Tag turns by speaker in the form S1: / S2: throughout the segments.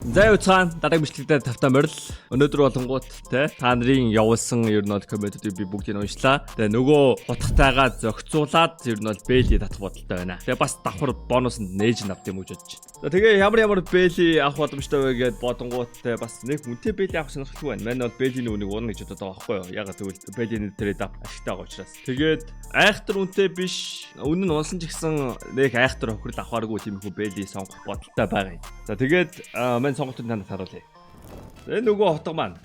S1: За уцаан дараагийн бичлэгтээ тавтаа морил өнөөдөр болонгууд те та нарын явуулсан ер нь бол комментүүдийг би бүгдийг уншлаа. Тэгээ нөгөө утгатайгаа зохицуулаад ер нь бол бэйли татах бодолтой байна. Тэгээ бас давхар бонуснд нээж авт юм гэж бодож байна. За тэгээ ямар бэйли авах боломжтой вэ гэд бодонгууд те бас нэг үнэтэй бэйли авах сонирхолтой байна. Манай бол бэйлийн үнийг уурна гэж бодоод байгаа байхгүй юу? Ягаад гэвэл бэйлийн трейд ап ашигтай байгаа учраас. Тэгээд айхтар үнэтэй биш. Үнэн нь унсан ч гэсэн нэг айхтар хохирол авахааргүй тийм их бэйли сонгох бодолтой байгаа юм. За тэгээд мань сонголтыг танад харуулъя. Энэ нөгөө хотго маань.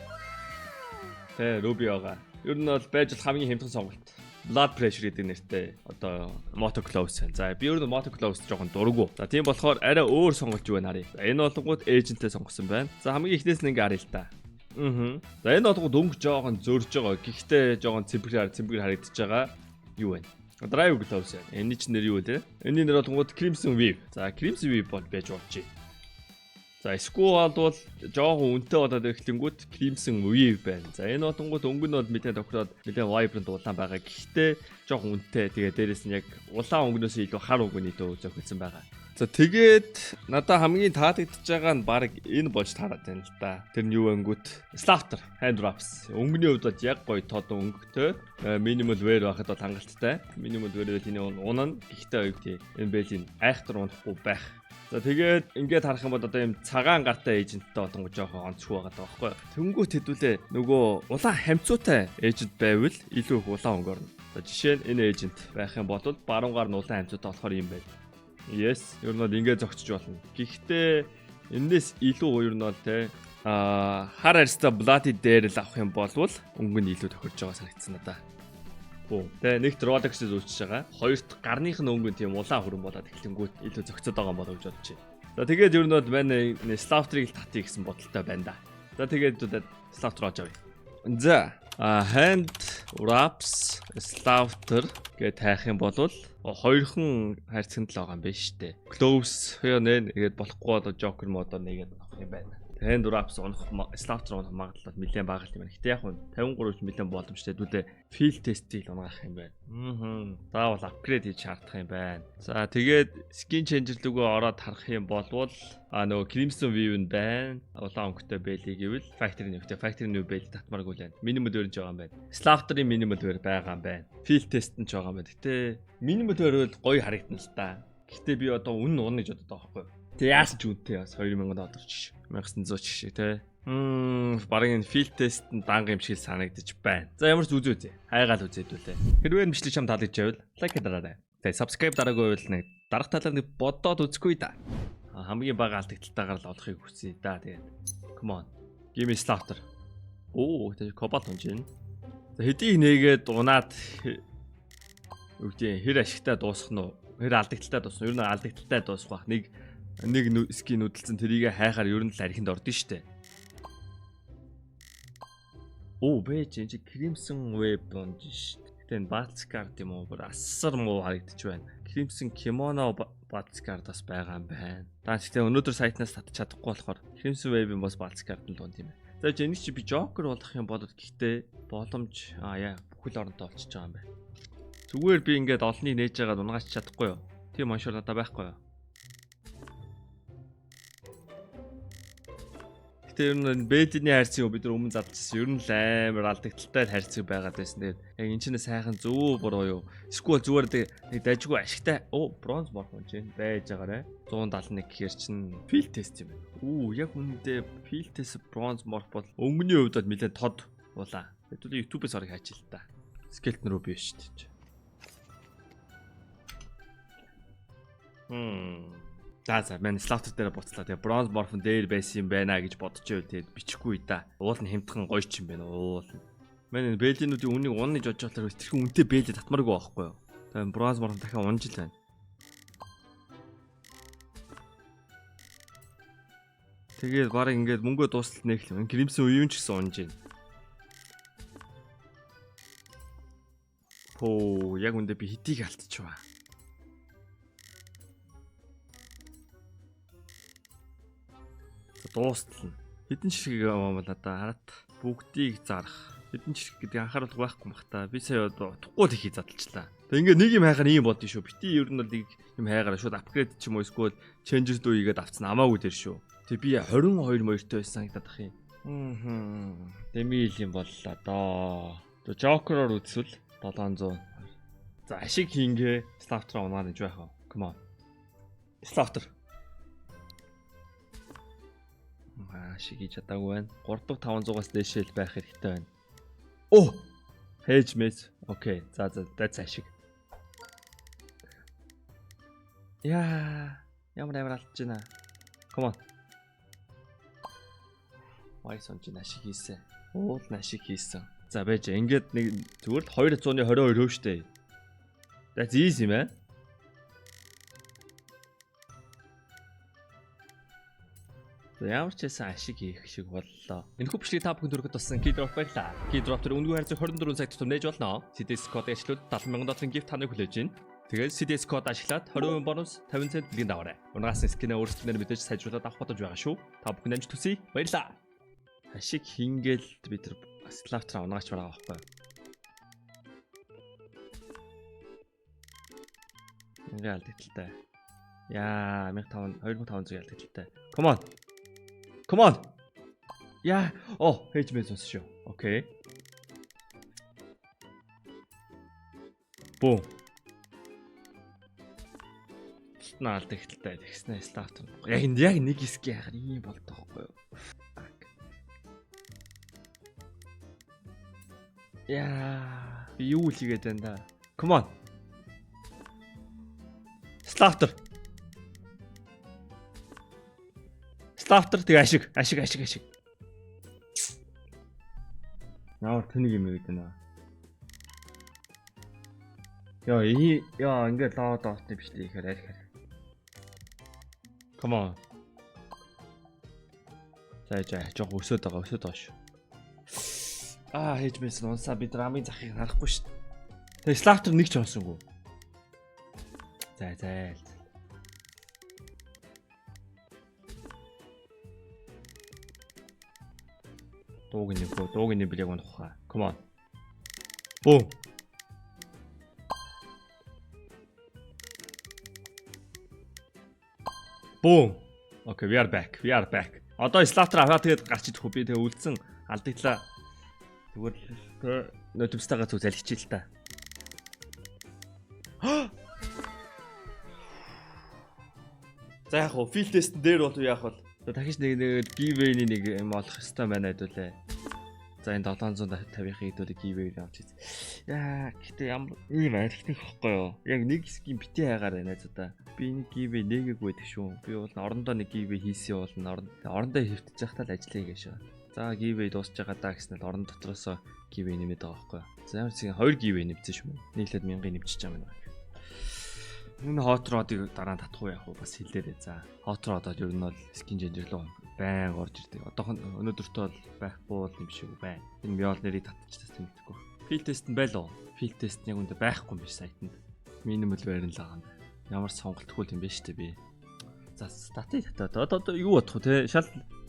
S1: Тэ Руби байгаа. Ер нь бол байж хамгийн хямдхан сонголт. Blood pressure гэдэг нэртэй одоо motoclose. За би ер нь motoclose жоохон дурггүй. За тийм болохоор арай өөр сонголт юу вэ харъя. Энэ болгоод agent-тэй сонгосон байна. За хамгийн ихнээс нь ингээ харъя л та. За энэ болгоод өнгө жоохон зөрж байгаа. Гэхдээ жоохон цэмбэр харагдаж байгаа. Юу вэ? Drive gloves. Энийн ч нэр юу вэ? Энийн нэр болгоод Crimson Wave. За Crimson Wave бол байж болчих. За Squall бол жоохон үнэтэй болоод эхлэнгүүт Crimson Wave байна. За энэ болонгууд өнгө нь бол мэдээ тохироод мэдээ vibrant улаан байгаа. Гэхдээ жоохон үнэтэй. Тэгээ дээрэс нь яг улаан өнгнөөс илүү хар өнгөний дөө зохицсон байгаа. За тэгээд надад хамгийн таалагдж байгаа нь баг энэ болж таарат байна л да. Тэр нь юу ангүүт Slaughter hand wraps. Өнгөний хувьд бол яг гоё тод өнгөтэй. Minimal wear байхад бол хангалттай. Minimal wear гэхний унана. Гэхдээ оюутан энэ бэлийн айхтар унахгүй байх. За тэгээд ингээд харах юм бол одоо юм цагаан гартай эйженттэй болонгоо жоохон онцгүй байгаа байхгүй. Тэнгүүт хэдүүлээ нөгөө улаан хамцуутай эйжент байвал илүү их улаан өнгө орно. За жишээ нь энэ эйжент байх юм бол баруун гар нь улаан хамцуутай болохоор юм байна. Yes, ер нь бол ингээд зогсож болно. Гэхдээ энэс илүү ер нь бол те хар арьстай Bloody дээр л авах юм бол өнгө нь илүү тохирж байгаа санагдсан надаа. Тэгээ нэгт Rolex-д үлчиж байгаа. Хоёрт гарных нь өнгө тийм улаан хүрэн болоод эхлэнгүүт илүү зөгцөд байгаа юм болов гэж бодож байна. За тэгээд ер нь бол манай Slaughter-ыг татъя гэсэн бодолтой байна да. За тэгээд Slaughter оож авъя. За hand wraps Slaughter гэж таах юм бол хоёрхан хайрцагт л байгаа юм байна шүү дээ. Close тэгээд болохгүй бол Joker модоор нэгээд авах юм байна. Hand wraps унах Slaughter унах магадлал нэлээд бага юм байна. Гэтэ яг нь 53 нэлээд боломжтой хэдүүлээ field test-ийг унаах юм байна. Заавал upgrade хийж шаардах юм байна. За тэгээд skin changer лүгөө ороод харах юм бол нөгөө Crimson Wave нь байна. Улаан өнгөтэй бэлий гэвэл factory нөхтэй factory нөө бэлий татмааргүй л байна. Minimal wear байгаа юм байна. Slaughter-ийн minimal wear байгаа юм байна. Field test нь ч байгаа юм байна. Гэтэ minimal wear бол гоё харагдана л та. Гэтэ би одоо үнэн уурна гэж боддог байхгүй юу? Тэг яасан ч үнэтэй бас 2000 доллар ч 1900 ч шиг те. Бараг энэ field test-д данга юм шиг санагдаж байна. За ямар ч үзээ. Хайгаал үзээдүүлээ. Хэрвээ бичлэг чам таалагдж байвал лайк дараарай. Тэгээ subscribe дараагүй байвал нэг дарах талаар нэг бодоод үзэхгүй да. Хамгийн бага алдагталтайгаар л олохыг хүсье да. Тэгээд come on. Give me Slaughter. Тэр Cobalt унж байна. За хэдийг нээгээд унаад юу гэдэг хэр ашигтай дуусах нь уу? Хэр алдагталтай дуусах нь? Ер нь алдагталтай дуусах бах. Нэг скин үдэлцэн тэрийг хайхаар ер нь л архинд ордон штэ. Бэж энэ Crimson Wave унж штэ. Гэтэ энэ Baltzcard юм уу? Бүр асар муу харагдаж байна. Crimson Kimono Baltzcard бас байгаа юм байна. Та гэхдээ өнөөдөр сайтнаас татчих чадахгүй болохоор Crimson Wave-ийн бас Baltzcard нь л унд юм байна. За энийг чи би Joker болох юм бол гэхдээ боломж бүхэл оронтой болчихж байгаа юм байна. Зүгээр би ингээд олныг нээж байгаа унгаач чадахгүй юу? Тийм оншор надад байхгүй юу? Гэтэ ер нь бэдний хайрцаг бид нар өмнө задчихсан. Ер нь л амар алдагталтай хайрцаг байгаад байсан. Тэгээд яг энэ ч нэ сайхан зөв буруу юу? Эсвэл зүгээр нэг дайжгүй ашигтай. Bronze morphon ч байж байгаарэ. 171 гэхэр чин field test юм байна. Яг үүндээ field test bronze morph бол өнгөний хувьд бол нэлээд тод улаа. Хэдүүлээ YouTube-ээс орох хайч л та. Skeleton руу биш шүү дээ. За мен Slaughter дээр буцлаа. Тэгээ bronze morphon дээр байсан юм байна гэж бодож байв. Тэгээд бичихгүй да. Уул нь хямдхан гоё ч юм байна. Мен бэлинүүдийн үнийг унна гэж бодож байгаа тэрхэн үнтэй бэлээ татмааргүй байхгүй юу? Тэгээд bronze morphon дахиад унж л байна. Тэгээд баг ингээд мөнгөө дуустал нэхлэв. Crimson Wave ч гэсэн унж байна. Яг үндэ би хитийг алдчихваа. Дуустал нь хэдэн ширхэг юм бол надаа хараад бүгдийг зарах. Хэдэн ширхэг гэдэг анхааруулга байхгүй мах та. Би сая утгагүй л ихий задлчлаа. Тэг ингээд нэг юм хайхаар ийм болдсон шүү. Бити ер нь бол нэг юм хайгаараа шууд апгрейд ч юм уу эсвэл changes дүү игээд авцсан хамаагүй тэр шүү. Тэг би 22 моёртой байсан санагдаад ах юм. Дэмил юм боллоо доо. Тэг Joker-оор үзвэл 700. За ашиг хийнгээ. Slaughter унаа гэж байх аа. Come on. Slaughter. Ашиг хийж чадаагүй байна. 3,500-аас дээшэл байх хэрэгтэй байна. Оо! Hedge miss. Окей. За that's ашиг. Яа, ямар алдаж байна. Come on. Вайсон ч ашиг хийсэн. Уул ашиг хийсэн. За байж ингээд нэг зүгээр л 222 хөв штэ. That's easy man. За ямар ч байсан ашиг хийх шиг боллоо. Энэ хөпшлийг та бүхэн төрөхөд болсон Keydrop байлаа. Keydrop тэр үнэгүй харьцаг 24 цаг тутам нээж болно. CDS код ашиглаад 70,000 долларын gift таныг хүлээж байна. Тэгээд CDS код ашиглаад 20% бонус 50 цент бэлгийн даваарай. Унгаас скинээ өөрсдөө мэдээж сайжруулаад авах бодож байгаа шүү. Та бүхэн амжилт хүсье. Баярлалаа. Ашиг хингээл би тэр Slaughter унаач байгаа байхгүй. Ингээ алдагтай. Яа, 2500 алдагтай. Come on. Come on. Яа, hedge miss шүү. Окей. Боо. Алдагтай тэгснэ Slaughter. Яг нэг ски яхаар ийм болдог байхгүй юу? Яа, би юу л хийгээд байна да. Come on. Slaughter. Slaughter тэг ашиг. Ямар тэнийг юм гээд байна. Яа, ингээд лоод оотны бичлээ ихээр арих. Come on. За жоо өсөд байгаа шүү. Hedge miss нуусаа би драмын захыг харахгүй шүү. Тэгээ Slaughter нэг ч онсонгүй. За. Дуугийн билег унахаа. Come on. Boom. Boom. Okay, we are back. Одоо Slaughter аваад тэгээд гарч идэх үү би тэгээ үлдсэн алдагдлаа. Зүгээр нөтөмстайгаа зүг залхичээ л та. За яг хуу field test дээр бол яах вэ? Дахиж нэг giveaway-ний нэг юм олох хэрэгтэй байна хэдүүлээ. За энэ 750-ийн хэдүүлээ giveaway авч ийз. Яа, гэтээ ямар ийм архитект хэвгүй юу? Яг нэг скин бити хайгаар байна заа. Би нэг giveaway нэгээг байдаг шүү. Би бол орондоо нэг giveaway хийсэн бол орондоо хэвтэж захтаа л ажиллая гэж байна. За giveaway дуусч байгаа даа гэснээр орон дотроос giveaway нэмээд байгаа байхгүй. За ямар ч 2 giveaway нэмсэн шүү. Нийлээд 1000 нэмчихэж байгаа юм байна. Энэ hot rod-ыг дараа нь татах уу яах вэ бас хэлээрэй. За hot rod-од ер нь бол skin changer руу байн орж ирдэг. Одоохон өнөөдөртөө бол байхгүй юм шиг байна. Энэ Mjolnir нэрийг татчихсан тэмдэхгүй. Field test нь байлоо. Field test яг үндэ байхгүй юм биш сайтанд. Minimal байран л байгаа юм байна. Ямар сонголтгүй юм бэ штэ би. За стати татаад одоо юу бодох вэ те? Шал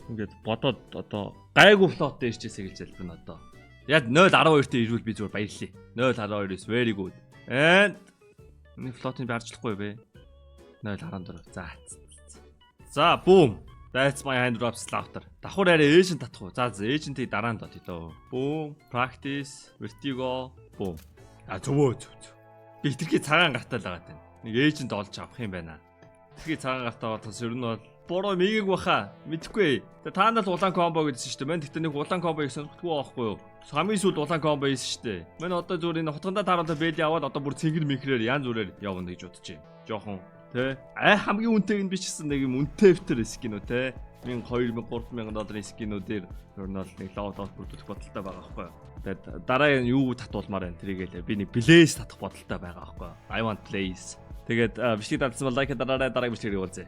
S1: ингээд бодоод одоо гайгүй флот дээр ирчихсэн гэж хэлбэн одоо. Яг 0.12-т ирвэл би зүгээр баярлаа. 0.12 is very good. And энэ флотыг барьжлахгүй бэ? 0.14. За boom. That's my hand drop Slaughter. Давхар арай agent татах уу? За agent-ийг дараа нь доо. Boom. Practice, vertigo, boom. Зөв. Би хитрхи цагаан гартаа л байгаа тань. Нэг agent олж авах юм байна. Хитрхи цагаан гартаа болохоос ер нь бол бороо мигийг баха мэдхгүй. Та нар л улаан комбо гэдсэн шүү дээ. Мэн тэгтээ нэг улаан комбоыг сонирхдаггүй байхгүй юу? Хамгийн сүүлд улаан комбо хийсэн шүү дээ. Мэн одоо зүгээр энэ хотгондоо тааруулаад бэли аваад одоо бүр цэнгэр мэнхрээр янз бүрээр явна гэж бодож байна. Жохон тий. Хамгийн үнэтэйг нь бичсэн нэг юм үнэтэй өвтөр скин үү тий. 1000, 2000, 3000 долларын скинүүдээр ер нь бол нэг лоудоут бүрдүүлэх бодолтой байгаа байхгүй юу? Тэгээд дараа нь юу татуулмаар байна тэрийгээ би нэг Blaze татах бодолтой байгаа байхгүй юу? I want Blaze. Тэгээд бичлэг татсан бол лайк дараарай, дараагийн бичлэгийг үзье.